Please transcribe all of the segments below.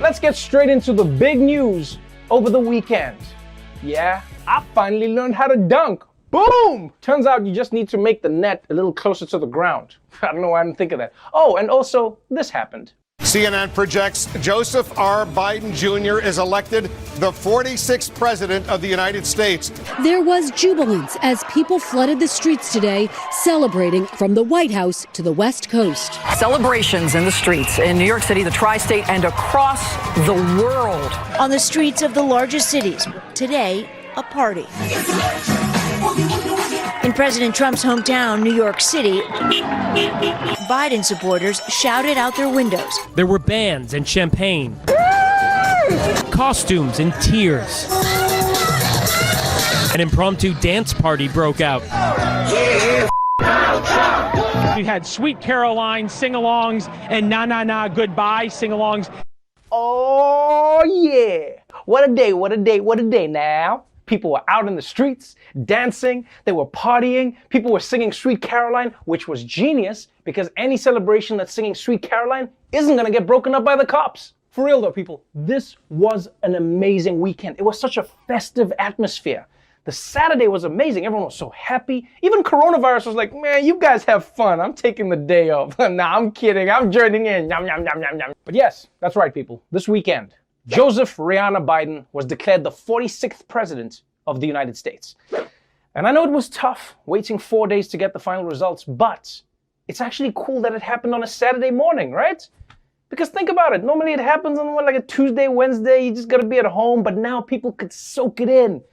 let's get straight into the big news over the weekend. Yeah, I finally learned how to dunk. Boom! Turns out you just need to make the net a little closer to the ground. I don't know why I didn't think of that. Oh, and also, this happened. CNN projects Joseph R. Biden Jr. is elected the 46th president of the United States. There was jubilance as people flooded the streets today, celebrating from the White House to the West Coast. Celebrations in the streets in New York City, the tri-state, and across the world. On the streets of the largest cities, today, a party. In President Trump's hometown, New York City, Biden supporters shouted out their windows. There were bands and champagne, costumes and tears. An impromptu dance party broke out. We had Sweet Caroline sing-alongs and Na Na Na Goodbye sing-alongs. Oh yeah! What a day, what a day, what a day now. People were out in the streets, dancing, they were partying, people were singing Sweet Caroline, which was genius because any celebration that's singing Sweet Caroline isn't gonna get broken up by the cops. For real though, people, this was an amazing weekend. It was such a festive atmosphere. The Saturday was amazing, everyone was so happy. Even coronavirus was like, man, you guys have fun, I'm taking the day off. Nah, I'm kidding, I'm joining in, yum, yum, yum, yum, yum. But yes, that's right people, this weekend, Joseph Rihanna Biden was declared the 46th president of the United States. And I know it was tough waiting 4 days to get the final results, but it's actually cool that it happened on a Saturday morning, right? Because think about it, normally it happens on like a Tuesday, Wednesday, you just gotta be at home, but now people could soak it in.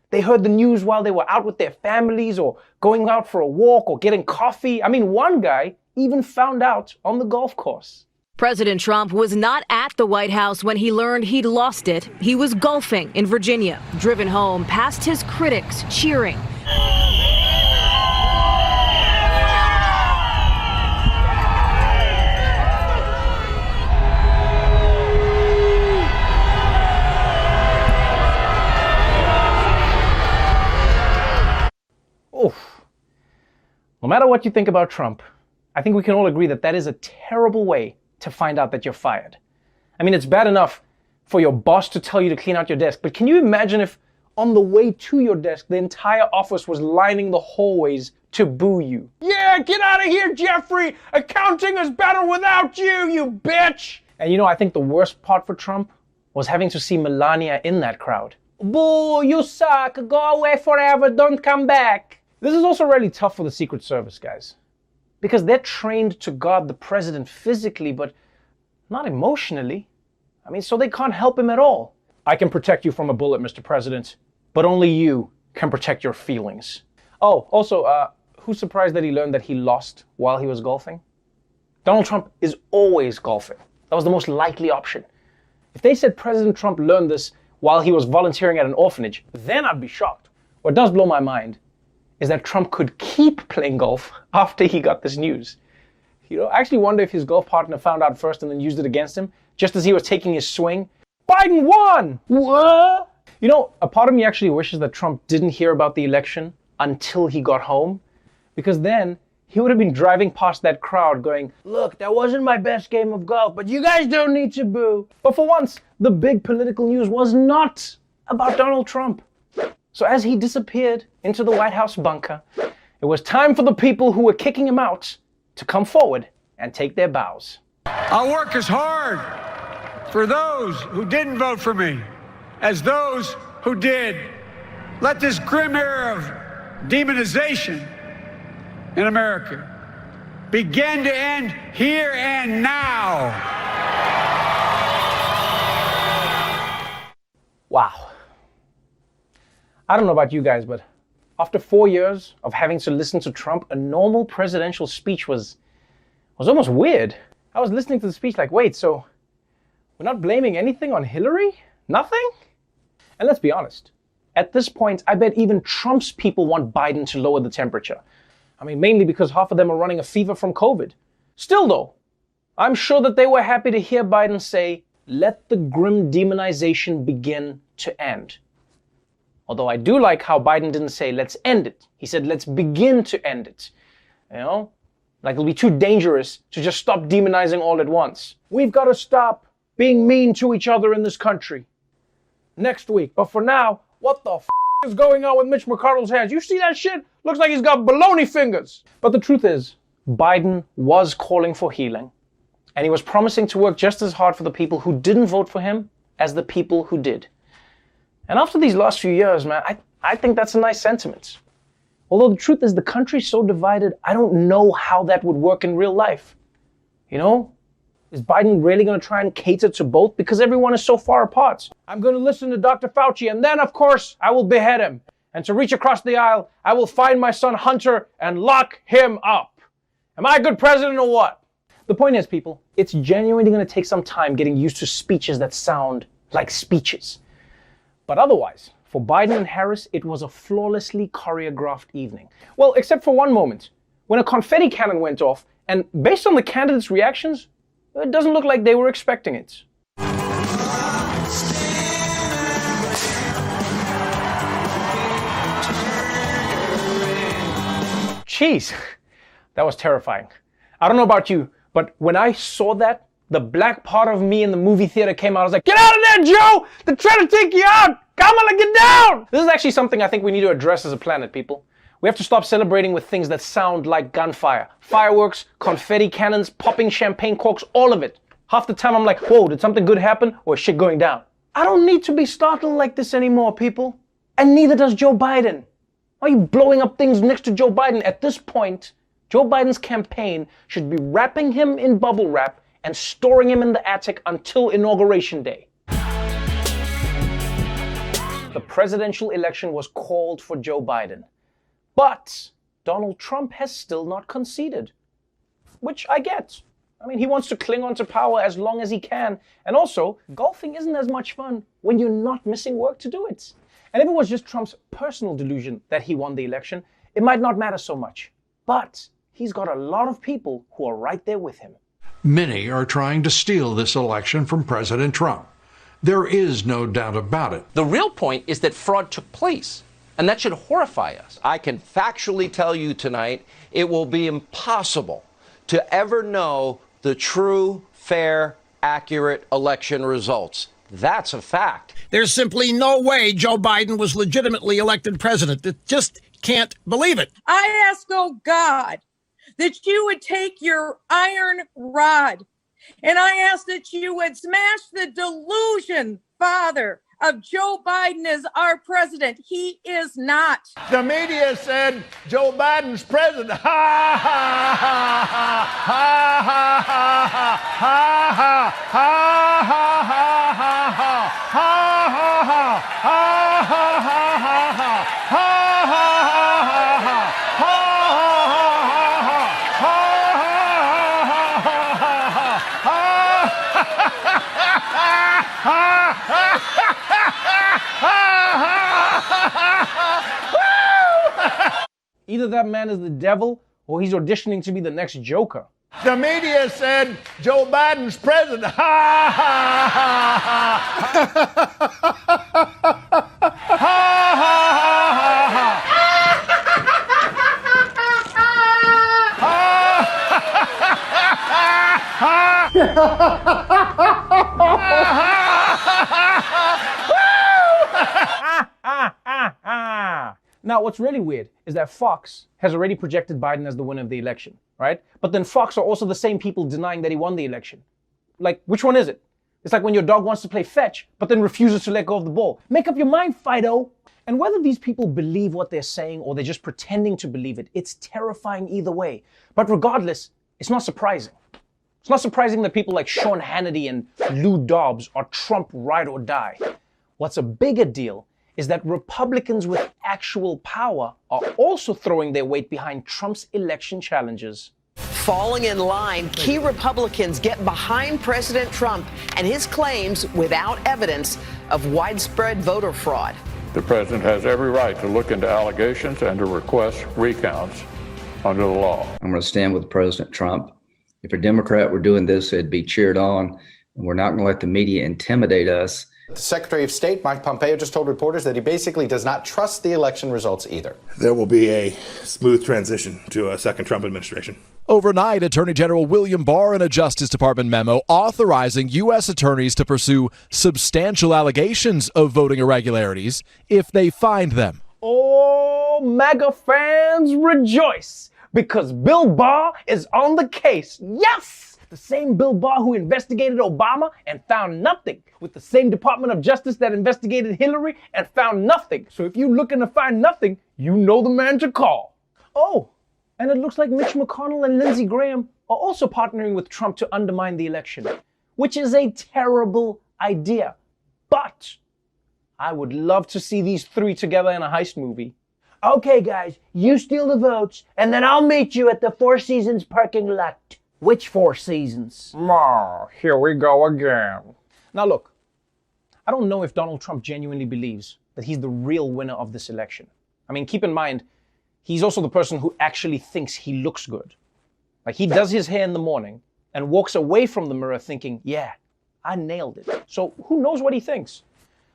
They heard the news while they were out with their families or going out for a walk or getting coffee. I mean, one guy even found out on the golf course. President Trump was not at the White House when he learned he'd lost it. He was golfing in Virginia, driven home past his critics cheering. Oof. No matter what you think about Trump, I think we can all agree that that is a terrible way to find out that you're fired. I mean, it's bad enough for your boss to tell you to clean out your desk, but can you imagine if on the way to your desk, the entire office was lining the hallways to boo you? Yeah, get out of here, Jeffrey! Accounting is better without you, you bitch! And you know, I think the worst part for Trump was having to see Melania in that crowd. Boo, you suck, go away forever, don't come back. This is also really tough for the Secret Service, guys. Because they're trained to guard the president physically, but not emotionally. I mean, so they can't help him at all. I can protect you from a bullet, Mr. President, but only you can protect your feelings. Oh, also, who's surprised that he learned that he lost while he was golfing? Donald Trump is always golfing. That was the most likely option. If they said President Trump learned this while he was volunteering at an orphanage, then I'd be shocked. What does blow my mind is that Trump could keep playing golf after he got this news. You know, I actually wonder if his golf partner found out first and then used it against him, just as he was taking his swing. Biden won! What? You know, a part of me actually wishes that Trump didn't hear about the election until he got home, because then he would have been driving past that crowd going, look, that wasn't my best game of golf, but you guys don't need to boo. But for once, the big political news was not about Donald Trump. So as he disappeared into the White House bunker, it was time for the people who were kicking him out to come forward and take their bows. I'll work as hard for those who didn't vote for me as those who did. Let this grim era of demonization in America begin to end here and now. Wow. I don't know about you guys, but after 4 years of having to listen to Trump, a normal presidential speech was almost weird. I was listening to the speech like, wait, so we're not blaming anything on Hillary? Nothing? And let's be honest, at this point, I bet even Trump's people want Biden to lower the temperature. I mean, mainly because half of them are running a fever from COVID. Still though, I'm sure that they were happy to hear Biden say, let the grim demonization begin to end. Although I do like how Biden didn't say, let's end it. He said, let's begin to end it. You know, like it'll be too dangerous to just stop demonizing all at once. We've got to stop being mean to each other in this country. Next week. But for now, what the is going on with Mitch McConnell's hands? You see that shit? Looks like he's got baloney fingers. But the truth is, Biden was calling for healing. And he was promising to work just as hard for the people who didn't vote for him as the people who did. And after these last few years, man, I think that's a nice sentiment. Although the truth is the country's so divided, I don't know how that would work in real life. You know? Is Biden really going to try and cater to both? Because everyone is so far apart. I'm going to listen to Dr. Fauci, and then, of course, I will behead him. And to reach across the aisle, I will find my son Hunter and lock him up. Am I a good president or what? The point is, people, it's genuinely going to take some time getting used to speeches that sound like speeches. But otherwise, for Biden and Harris, it was a flawlessly choreographed evening. Well, except for one moment, when a confetti cannon went off, and based on the candidates' reactions, it doesn't look like they were expecting it. Jeez, that was terrifying. I don't know about you, but when I saw that, the black part of me in the movie theater came out. I was like, get out of there, Joe! They're trying to take you out! Come on, get down! This is actually something I think we need to address as a planet, people. We have to stop celebrating with things that sound like gunfire. Fireworks, confetti cannons, popping champagne corks, all of it. Half the time I'm like, whoa, did something good happen or is shit going down? I don't need to be startled like this anymore, people. And neither does Joe Biden. Why are you blowing up things next to Joe Biden? At this point, Joe Biden's campaign should be wrapping him in bubble wrap and storing him in the attic until Inauguration Day. The presidential election was called for Joe Biden. But Donald Trump has still not conceded, which I get. I mean, he wants to cling on to power as long as he can. And also, golfing isn't as much fun when you're not missing work to do it. And if it was just Trump's personal delusion that he won the election, it might not matter so much. But he's got a lot of people who are right there with him. Many are trying to steal this election from President Trump. There is no doubt about it. The real point is that fraud took place. And that should horrify us. I can factually tell you tonight, it will be impossible to ever know the true, fair, accurate election results. That's a fact. There's simply no way Joe Biden was legitimately elected president. It just can't believe it. I ask, oh God, that you would take your iron rod, and I ask that you would smash the delusion, Father, of Joe Biden as our president. He is not. The media said Joe Biden's president. Ha ha ha ha ha ha ha ha ha ha Either that man is the devil or he's auditioning to be the next Joker. The media said Joe Biden's president. Ha ha ha Now, what's really weird is that Fox has already projected Biden as the winner of the election, right? But then Fox are also the same people denying that he won the election. Like, which one is it? It's like when your dog wants to play fetch, but then refuses to let go of the ball. Make up your mind, Fido. And whether these people believe what they're saying or they're just pretending to believe it, it's terrifying either way. But regardless, it's not surprising. It's not surprising that people like Sean Hannity and Lou Dobbs are Trump ride or die. What's a bigger deal is that Republicans with actual power are also throwing their weight behind Trump's election challenges. Falling in line, key Republicans get behind President Trump and his claims without evidence of widespread voter fraud. The president has every right to look into allegations and to request recounts under the law. I'm going to stand with President Trump. If a Democrat were doing this, it'd be cheered on. And we're not going to let the media intimidate us The Secretary of State, Mike Pompeo, just told reporters that he basically does not trust the election results either. There will be a smooth transition to a second Trump administration. Overnight, Attorney General William Barr in a Justice Department memo authorizing U.S. attorneys to pursue substantial allegations of voting irregularities if they find them. Oh, MAGA fans rejoice because Bill Barr is on the case. Yes! The same Bill Barr who investigated Obama and found nothing, with the same Department of Justice that investigated Hillary and found nothing. So if you're looking to find nothing, you know the man to call. Oh, and it looks like Mitch McConnell and Lindsey Graham are also partnering with Trump to undermine the election, which is a terrible idea. But I would love to see these three together in a heist movie. Okay, guys, you steal the votes, and then I'll meet you at the Four Seasons parking lot. Which Four Seasons? Here we go again. Now look, I don't know if Donald Trump genuinely believes that he's the real winner of this election. I mean, keep in mind, he's also the person who actually thinks he looks good. Like, he does his hair in the morning and walks away from the mirror thinking, yeah, I nailed it. So who knows what he thinks?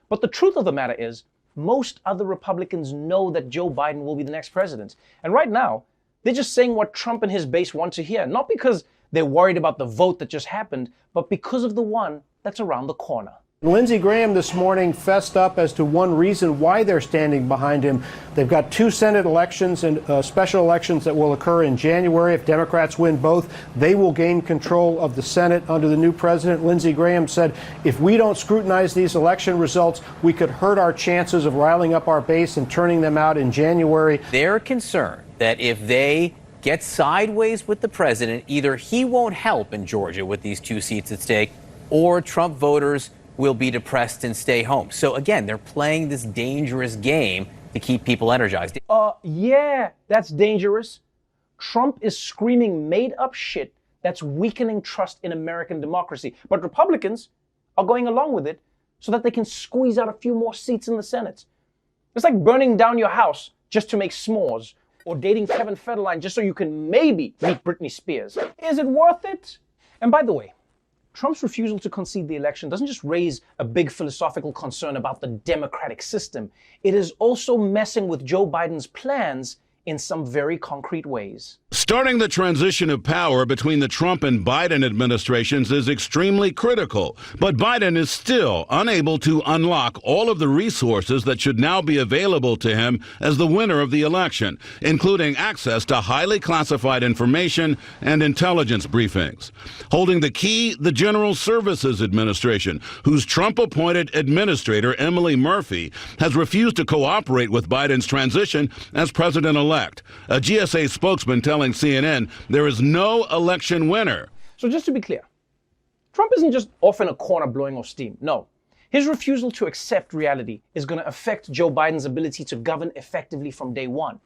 But the truth of the matter is, most other Republicans know that Joe Biden will be the next president. And right now, they're just saying what Trump and his base want to hear, not because they're worried about the vote that just happened, but because of the one that's around the corner. Lindsey Graham this morning fessed up as to one reason why they're standing behind him. They've got 2 Senate elections and special elections that will occur in January. If Democrats win both, they will gain control of the Senate under the new president. Lindsey Graham said, if we don't scrutinize these election results, we could hurt our chances of riling up our base and turning them out in January. They're concerned that if they get sideways with the president, either he won't help in Georgia with these 2 seats at stake, or Trump voters will be depressed and stay home. So again, they're playing this dangerous game to keep people energized. Yeah, that's dangerous. Trump is screaming made up shit that's weakening trust in American democracy. But Republicans are going along with it so that they can squeeze out a few more seats in the Senate. It's like burning down your house just to make s'mores, or dating Kevin Federline just so you can maybe meet Britney Spears. Is it worth it? And by the way, Trump's refusal to concede the election doesn't just raise a big philosophical concern about the democratic system. It is also messing with Joe Biden's plans in some very concrete ways. Starting the transition of power between the Trump and Biden administrations is extremely critical, but Biden is still unable to unlock all of the resources that should now be available to him as the winner of the election, including access to highly classified information and intelligence briefings. Holding the key, the General Services Administration, whose Trump-appointed administrator, Emily Murphy, has refused to cooperate with Biden's transition as president-elect. A GSA spokesman telling CNN there is no election winner. So just to be clear, Trump isn't just off in a corner blowing off steam. No, his refusal to accept reality is going to affect Joe Biden's ability to govern effectively from day one.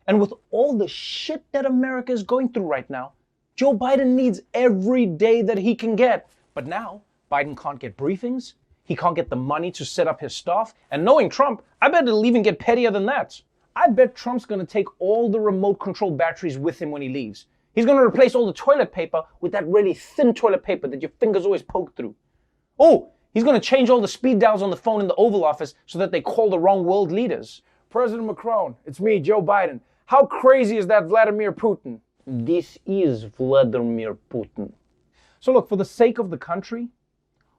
And with all the shit that America is going through right now, Joe Biden needs every day that he can get. But now, Biden can't get briefings, he can't get the money to set up his staff, and knowing Trump, I bet it'll even get pettier than that. I bet Trump's going to take all the remote control batteries with him when he leaves. He's going to replace all the toilet paper with that really thin toilet paper that your fingers always poke through. Oh, he's going to change all the speed dials on the phone in the Oval Office so that they call the wrong world leaders. President Macron, it's me, Joe Biden. How crazy is that Vladimir Putin? This is Vladimir Putin. So look, for the sake of the country,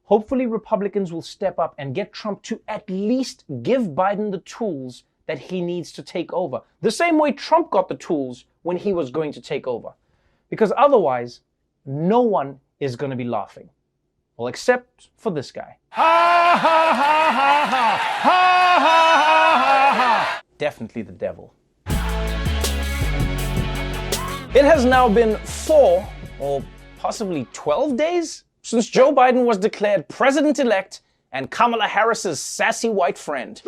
hopefully Republicans will step up and get Trump to at least give Biden the tools that he needs to take over. The same way Trump got the tools when he was going to take over. Because otherwise, no one is going to be laughing. Well, except for this guy. Ha ha ha ha ha! Ha ha ha ha! Definitely the devil. It has now been 4 or possibly 12 days since Joe Biden was declared president-elect and Kamala Harris's sassy white friend.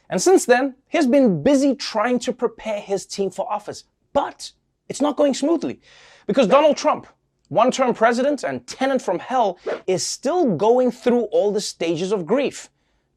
And since then, he's been busy trying to prepare his team for office. But it's not going smoothly because Donald Trump, one-term president and tenant from hell, is still going through all the stages of grief.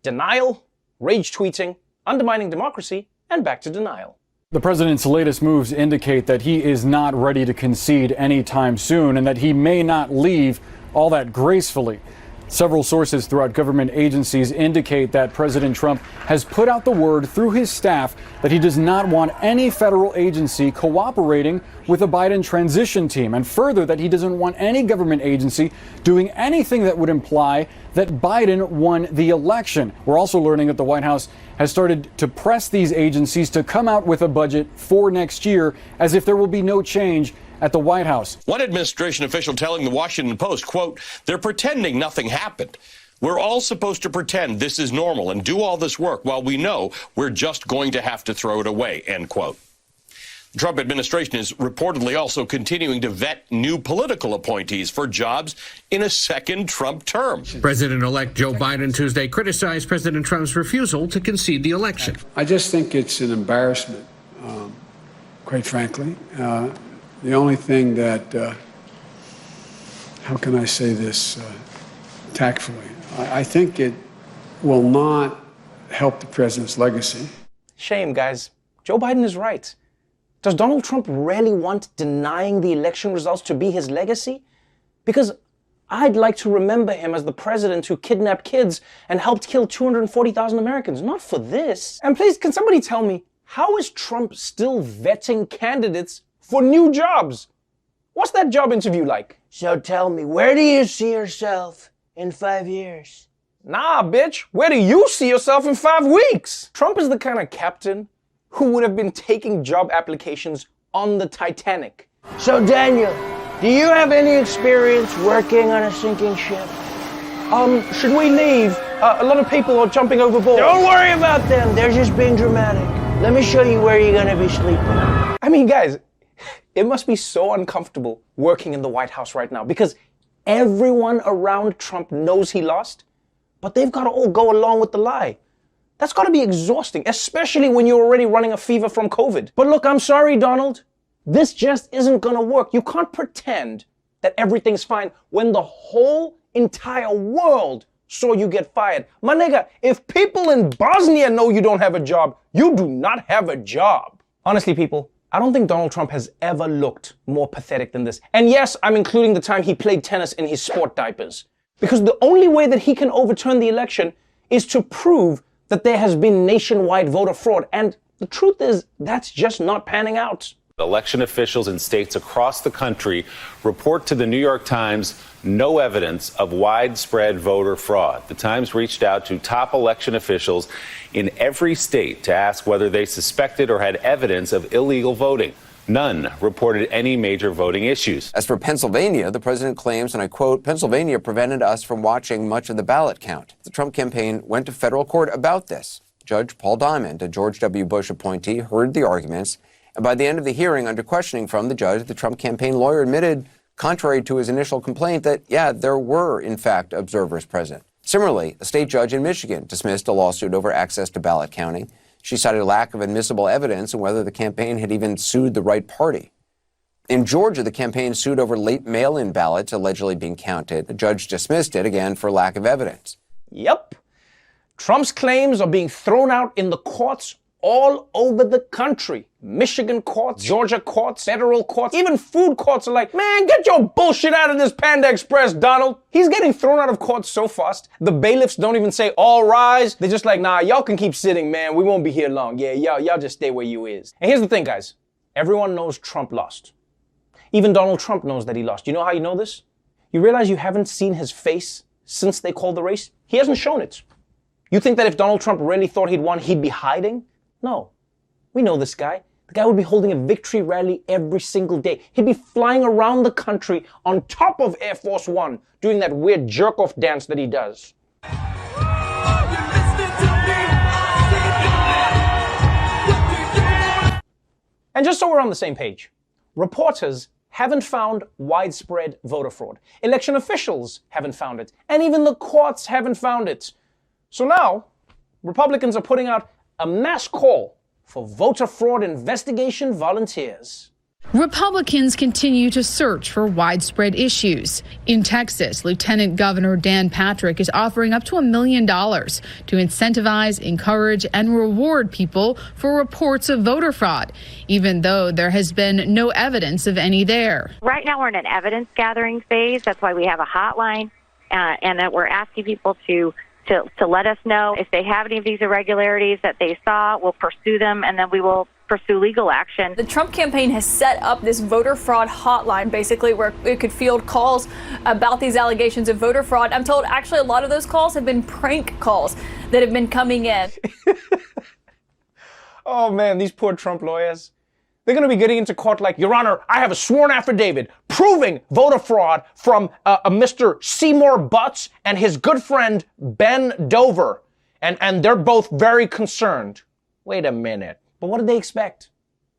Denial, rage tweeting, undermining democracy, and back to denial. The president's latest moves indicate that he is not ready to concede anytime soon and that he may not leave all that gracefully. Several sources throughout government agencies indicate that President Trump has put out the word through his staff that he does not want any federal agency cooperating with a Biden transition team, and further that he doesn't want any government agency doing anything that would imply that Biden won the election. We're also learning that the White House has started to press these agencies to come out with a budget for next year, as if there will be no change at the White House. One administration official telling the Washington Post, quote, "They're pretending nothing happened. We're all supposed to pretend this is normal and do all this work while we know we're just going to have to throw it away," end quote. The Trump administration is reportedly also continuing to vet new political appointees for jobs in a second Trump term. President-elect Joe Biden Tuesday criticized President Trump's refusal to concede the election. I just think it's an embarrassment, quite frankly. The only thing that, how can I say this tactfully? I think it will not help the president's legacy. Shame, guys. Joe Biden is right. Does Donald Trump really want denying the election results to be his legacy? Because I'd like to remember him as the president who kidnapped kids and helped kill 240,000 Americans, not for this. And please, can somebody tell me, how is Trump still vetting candidates for new jobs? What's that job interview like? So tell me, where do you see yourself in 5 years? Nah, bitch, where do you see yourself in 5 weeks? Trump is the kind of captain who would have been taking job applications on the Titanic. So Daniel, do you have any experience working on a sinking ship? Should we leave? A lot of people are jumping overboard. Don't worry about them, they're just being dramatic. Let me show you where you're gonna be sleeping. I mean, guys, it must be so uncomfortable working in the White House right now because everyone around Trump knows he lost, but they've got to all go along with the lie. That's got to be exhausting, especially when you're already running a fever from COVID. But look, I'm sorry, Donald. This just isn't going to work. You can't pretend that everything's fine when the whole entire world saw you get fired. My nigga, if people in Bosnia know you don't have a job, you do not have a job. Honestly, people, I don't think Donald Trump has ever looked more pathetic than this. And yes, I'm including the time he played tennis in his sport diapers. Because the only way that he can overturn the election is to prove that there has been nationwide voter fraud. And the truth is, that's just not panning out. Election officials in states across the country report to the New York Times no evidence of widespread voter fraud. The Times reached out to top election officials in every state to ask whether they suspected or had evidence of illegal voting. None reported any major voting issues. As for Pennsylvania, the president claims, and I quote, "Pennsylvania prevented us from watching much of the ballot count." The Trump campaign went to federal court about this. Judge Paul Diamond, a George W. Bush appointee, heard the arguments. And by the end of the hearing, under questioning from the judge, the Trump campaign lawyer admitted, contrary to his initial complaint, that, yeah, there were, in fact, observers present. Similarly, a state judge in Michigan dismissed a lawsuit over access to ballot counting. She cited a lack of admissible evidence and whether the campaign had even sued the right party. In Georgia, the campaign sued over late mail-in ballots allegedly being counted. The judge dismissed it, again, for lack of evidence. Yep. Trump's claims are being thrown out in the courts all over the country. Michigan courts, Georgia courts, federal courts, even food courts are like, man, get your bullshit out of this Panda Express, Donald. He's getting thrown out of court so fast, the bailiffs don't even say, all rise. They're just like, nah, y'all can keep sitting, man. We won't be here long. Yeah, y'all just stay where you is. And here's the thing, guys. Everyone knows Trump lost. Even Donald Trump knows that he lost. You know how you know this? You realize you haven't seen his face since they called the race? He hasn't shown it. You think that if Donald Trump really thought he'd won, he'd be hiding? No. We know this guy. The guy would be holding a victory rally every single day. He'd be flying around the country on top of Air Force One, doing that weird jerk-off dance that he does. And just so we're on the same page, reporters haven't found widespread voter fraud. Election officials haven't found it. And even the courts haven't found it. So now, Republicans are putting out a mass call for voter fraud investigation volunteers. Republicans continue to search for widespread issues. In Texas, Lieutenant Governor Dan Patrick is offering up to $1 million to incentivize, encourage, and reward people for reports of voter fraud, even though there has been no evidence of any there. Right now we're in an evidence gathering phase. That's why we have a hotline. and that we're asking people to let us know if they have any of these irregularities that they saw. We'll pursue them, and then we will pursue legal action. The Trump campaign has set up this voter fraud hotline, basically, where it could field calls about these allegations of voter fraud. I'm told actually a lot of those calls have been prank calls that have been coming in. Oh man, these poor Trump lawyers. They're going to be getting into court like, Your Honor, I have a sworn affidavit proving voter fraud from a Mr. Seymour Butts and his good friend Ben Dover. And they're both very concerned. Wait a minute. But what do they expect?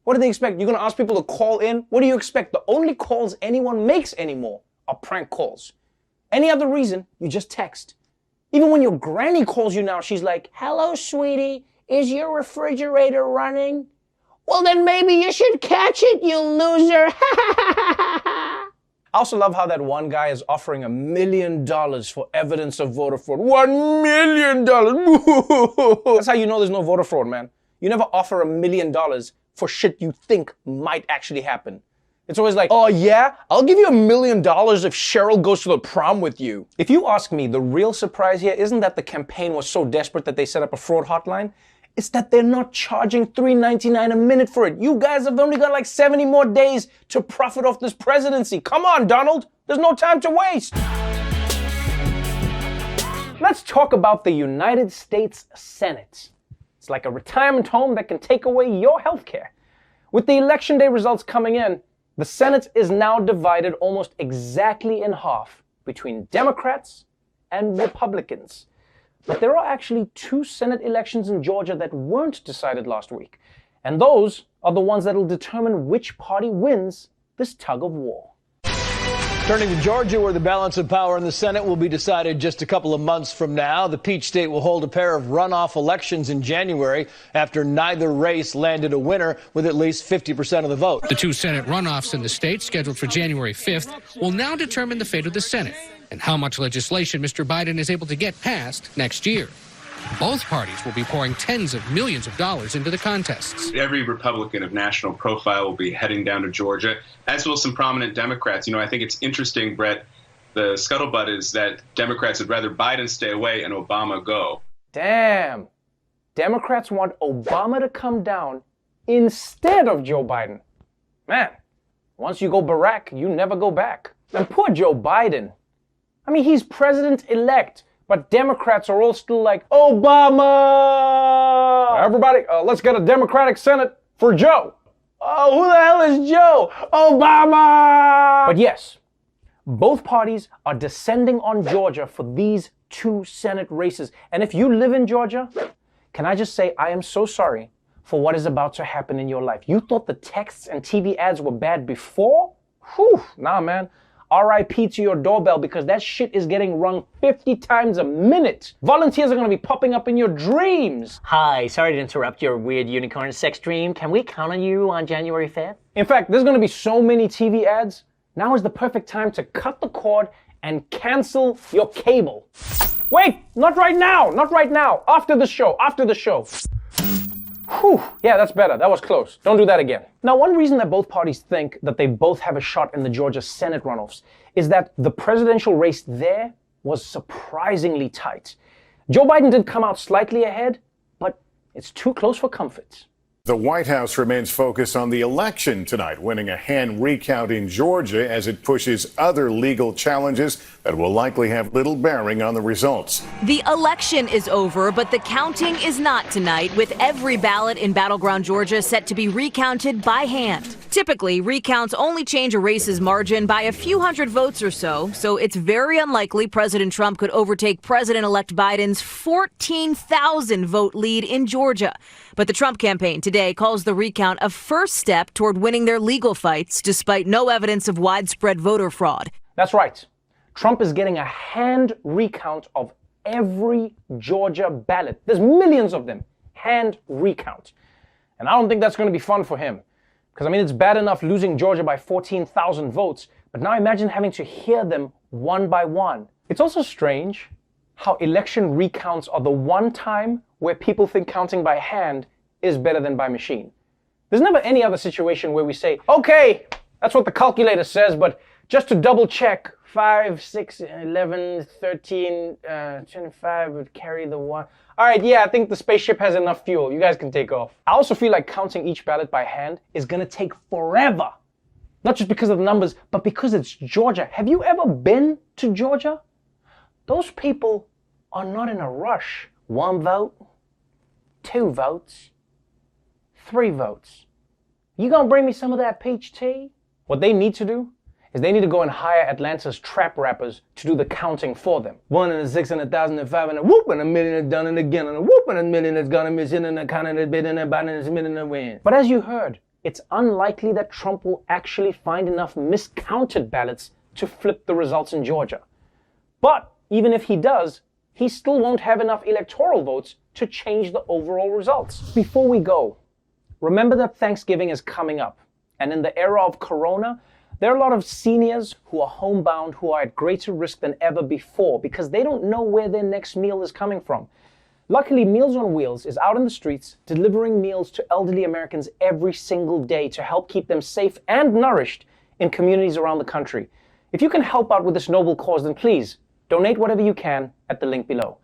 What do they expect? You're going to ask people to call in? What do you expect? The only calls anyone makes anymore are prank calls. Any other reason, you just text. Even when your granny calls you now, she's like, hello, sweetie, is your refrigerator running? Well, then maybe you should catch it, you loser. I also love how that one guy is offering $1 million for evidence of voter fraud. $1 million. That's how you know there's no voter fraud, man. You never offer $1 million for shit you think might actually happen. It's always like, oh yeah, I'll give you $1 million if Cheryl goes to the prom with you. If you ask me, the real surprise here isn't that the campaign was so desperate that they set up a fraud hotline. It's that they're not charging $3.99 a minute for it. You guys have only got like 70 more days to profit off this presidency. Come on, Donald. There's no time to waste. Let's talk about the United States Senate. It's like a retirement home that can take away your health care. With the election day results coming in, the Senate is now divided almost exactly in half between Democrats and Republicans. But there are actually 2 Senate elections in Georgia that weren't decided last week. And those are the ones that will determine which party wins this tug of war. Turning to Georgia, where the balance of power in the Senate will be decided just a couple of months from now. The Peach State will hold a pair of runoff elections in January after neither race landed a winner with at least 50% of the vote. The 2 Senate runoffs in the state, scheduled for January 5th, will now determine the fate of the Senate and how much legislation Mr. Biden is able to get passed next year. Both parties will be pouring tens of millions of dollars into the contests. Every Republican of national profile will be heading down to Georgia, as will some prominent Democrats. I think it's interesting, Brett, the scuttlebutt is that Democrats would rather Biden stay away and Obama go. Damn. Democrats want Obama to come down instead of Joe Biden. Man, once you go Barack, you never go back. And poor Joe Biden. I mean, he's president-elect. But Democrats are all still like, Obama! Everybody, let's get a Democratic Senate for Joe. Oh, who the hell is Joe? Obama! But yes, both parties are descending on Georgia for these 2 Senate races. And if you live in Georgia, can I just say I am so sorry for what is about to happen in your life. You thought the texts and TV ads were bad before? Whew, nah, man. RIP to your doorbell, because that shit is getting rung 50 times a minute. Volunteers are going to be popping up in your dreams. Hi, sorry to interrupt your weird unicorn sex dream. Can we count on you on January 5th? In fact, there's going to be so many TV ads. Now is the perfect time to cut the cord and cancel your cable. Wait, not right now, not right now. After the show, after the show. Whew, yeah, that's better. That was close. Don't do that again. Now, one reason that both parties think that they both have a shot in the Georgia Senate runoffs is that the presidential race there was surprisingly tight. Joe Biden did come out slightly ahead, but it's too close for comfort. The White House remains focused on the election tonight, winning a hand recount in Georgia as it pushes other legal challenges that will likely have little bearing on the results. The election is over, but the counting is not tonight, with every ballot in battleground Georgia set to be recounted by hand. Typically, recounts only change a race's margin by a few hundred votes or so it's very unlikely President Trump could overtake President-elect Biden's 14,000 vote lead in Georgia. But the Trump campaign today calls the recount a first step toward winning their legal fights, despite no evidence of widespread voter fraud. That's right. Trump is getting a hand recount of every Georgia ballot. There's millions of them. Hand recount. And I don't think that's going to be fun for him. Because, I mean, it's bad enough losing Georgia by 14,000 votes, but now imagine having to hear them one by one. It's also strange how election recounts are the one time where people think counting by hand is better than by machine. There's never any other situation where we say, okay, that's what the calculator says, but just to double check, 5, 6, 11, 13, 25 would carry the 1. All right, yeah, I think the spaceship has enough fuel. You guys can take off. I also feel like counting each ballot by hand is going to take forever. Not just because of the numbers, but because it's Georgia. Have you ever been to Georgia? Those people are not in a rush. 1 vote, 2 votes, 3 votes. You gonna bring me some of that peach tea? What they need to do is they need to go and hire Atlanta's trap rappers to do the counting for them. 1 in a 600,000 and 5 and a whoop and a million is done and again and a whoop and a million is gonna miss in and a count and a bit and a bite and a minute and a win. But as you heard, it's unlikely that Trump will actually find enough miscounted ballots to flip the results in Georgia. But even if he does, he still won't have enough electoral votes to change the overall results. Before we go, remember that Thanksgiving is coming up. And in the era of Corona, there are a lot of seniors who are homebound who are at greater risk than ever before because they don't know where their next meal is coming from. Luckily, Meals on Wheels is out in the streets delivering meals to elderly Americans every single day to help keep them safe and nourished in communities around the country. If you can help out with this noble cause, then please donate whatever you can at the link below.